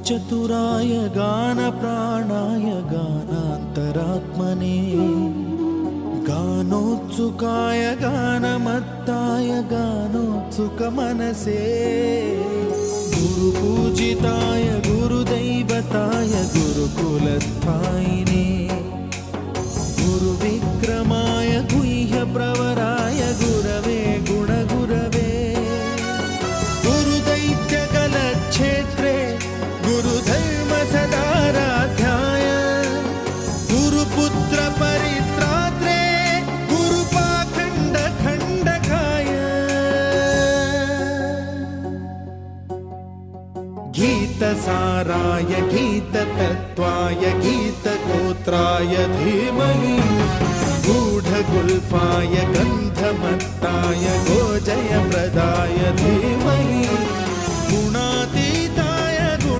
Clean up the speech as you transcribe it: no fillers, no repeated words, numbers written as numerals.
चतुराय गान प्राणाय गानान्तरात्मने गानोत्सुकाय गानमत्ताय गानोत्सुकमनसे गुरुपूजिताय गुरुदैवताय गुरुकुलस्थायिने गुरुविक्रमाय गुह्यप्रवराय गुरवे गुणगुरवे गुरुदैत्यकलक्षेत्रे गुरुधर्मसदाराध्याय गुरुपुत्र परित्रात्रे गुरुपाखण्डखण्डकाय गीतसाराय गीततत्त्वाय गीतगोत्राय धीमहि गूढगुल्फाय गन्धमत्ताय गोजयप्रदाय धीमहि